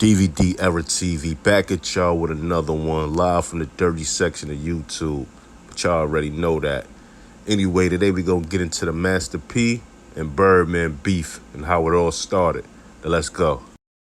DVD Era TV back at y'all with another one live from the dirty section of YouTube. But y'all already know that. Anyway, today we gonna get into the Master P and Birdman beef and how it all started. Now let's go.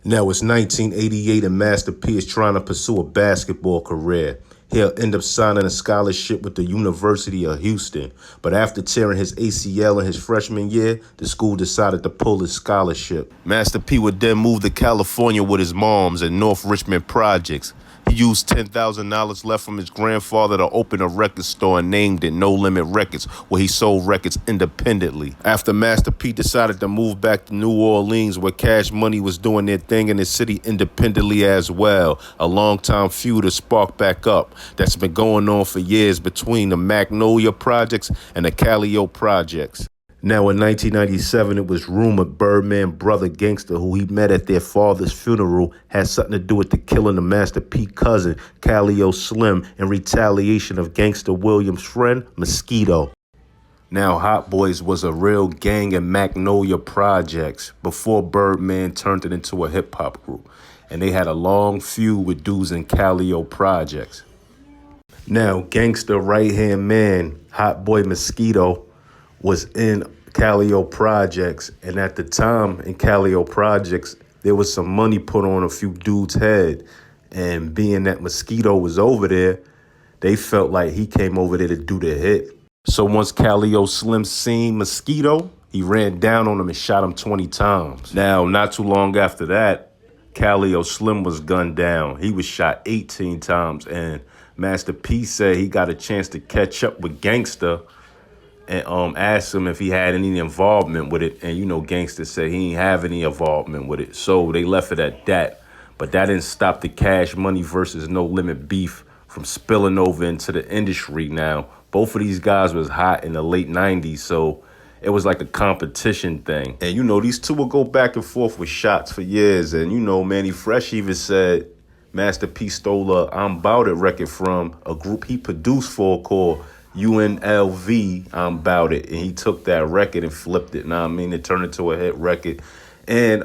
Now it's 1988 and Master P is trying to pursue a basketball career. He'll end up signing a scholarship with the University of Houston. But after tearing his ACL in his freshman year, the school decided to pull his scholarship. Master P would then move to California with his moms in North Richmond Projects. He used $10,000 left from his grandfather to open a record store and named it No Limit Records, where he sold records independently. After Master P decided to move back to New Orleans, where Cash Money was doing their thing in the city independently as well, a longtime feud has sparked back up that's been going on for years between the Magnolia Projects and the Calio Projects. Now, in 1997, it was rumored Birdman brother Gangster, who he met at their father's funeral, had something to do with the killing of Master P cousin, Calio Slim, in retaliation of Gangster Williams' friend, Mosquito. Now, Hot Boys was a real gang in Magnolia Projects before Birdman turned it into a hip-hop group, and they had a long feud with dudes in Calio Projects. Now, Gangster right-hand man, Hot Boy Mosquito, was in Calio Projects, and at the time in Calio Projects, there was some money put on a few dudes' head, and being that Mosquito was over there, they felt like he came over there to do the hit. So once Calio Slim seen Mosquito, he ran down on him and shot him 20 times. Now, not too long after that, Calio Slim was gunned down. He was shot 18 times, and Master P said he got a chance to catch up with Gangsta and asked him if he had any involvement with it. And, Gangsta said he didn't have any involvement with it. So they left it at that. But that didn't stop the Cash Money versus No Limit beef from spilling over into the industry. Now, both of these guys was hot in the late 90s, so it was like a competition thing. And, these two would go back and forth with shots for years. And, Manny Fresh even said Master P stole a I'm Bout It record from a group he produced for called UNLV, I'm Bout It, and he took that record and flipped it. It turned into a hit record. And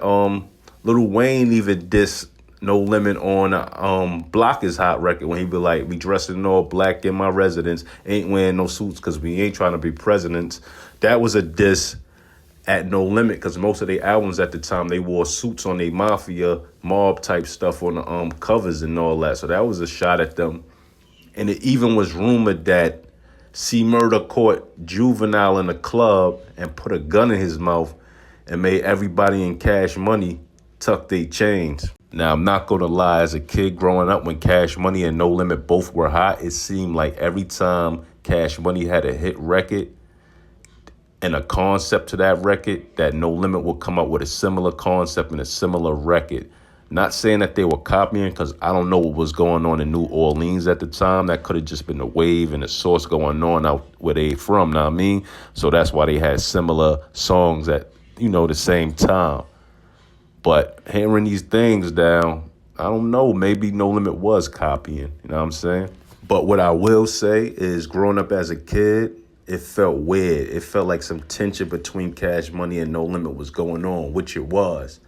Lil Wayne even dissed No Limit on Block Is Hot record when he be like, we dressing in all black in my residence, ain't wearing no suits because we ain't trying to be presidents. That was a diss at No Limit because most of their albums at the time, they wore suits on their mafia mob type stuff on the covers and all that. So that was a shot at them. And it even was rumored that C Murder caught Juvenile in a club and put a gun in his mouth and made everybody in Cash Money tuck their chains. Now, I'm not going to lie. As a kid growing up, when Cash Money and No Limit both were hot, it seemed like every time Cash Money had a hit record and a concept to that record, that No Limit would come up with a similar concept and a similar record. Not saying that they were copying, because I don't know what was going on in New Orleans at the time. That could have just been the wave and the source going on out where they from, know what I mean? So that's why they had similar songs at, the same time. But hearing these things down, I don't know, maybe No Limit was copying, you know what I'm saying? But what I will say is growing up as a kid, it felt weird. It felt like some tension between Cash Money and No Limit was going on, which it was.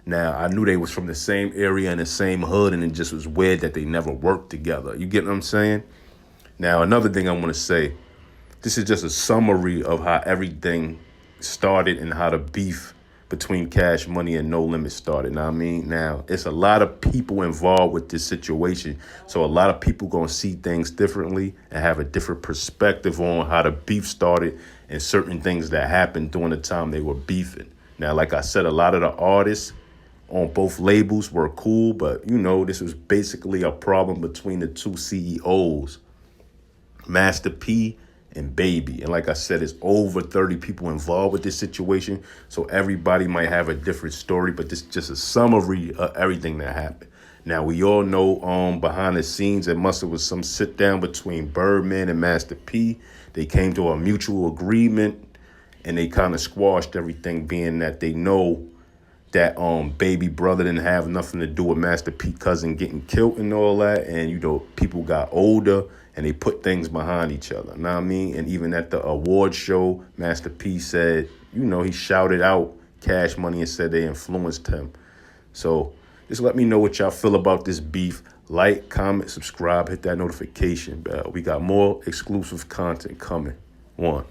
Now, I knew they was from the same area and the same hood, and it just was weird that they never worked together. You get what I'm saying? Now, another thing I want to say, this is just a summary of how everything started and how the beef between Cash Money and No Limit started. Now, now, it's a lot of people involved with this situation, so a lot of people going to see things differently and have a different perspective on how the beef started and certain things that happened during the time they were beefing. Now, like I said, a lot of the artists on both labels were cool, but, this was basically a problem between the two CEOs, Master P and Baby. And like I said, it's over 30 people involved with this situation, so everybody might have a different story, but this is just a summary of everything that happened. Now, we all know behind the scenes, there must have was some sit down between Birdman and Master P. They came to a mutual agreement, and they kind of squashed everything, being that they know that Baby brother didn't have nothing to do with Master P cousin getting killed and all that. And, people got older and they put things behind each other. Know what I mean? And even at the award show, Master P said, he shouted out Cash Money and said they influenced him. So Just let me know what y'all feel about this beef. Like, comment, subscribe, hit that notification bell. We got more exclusive content coming. One.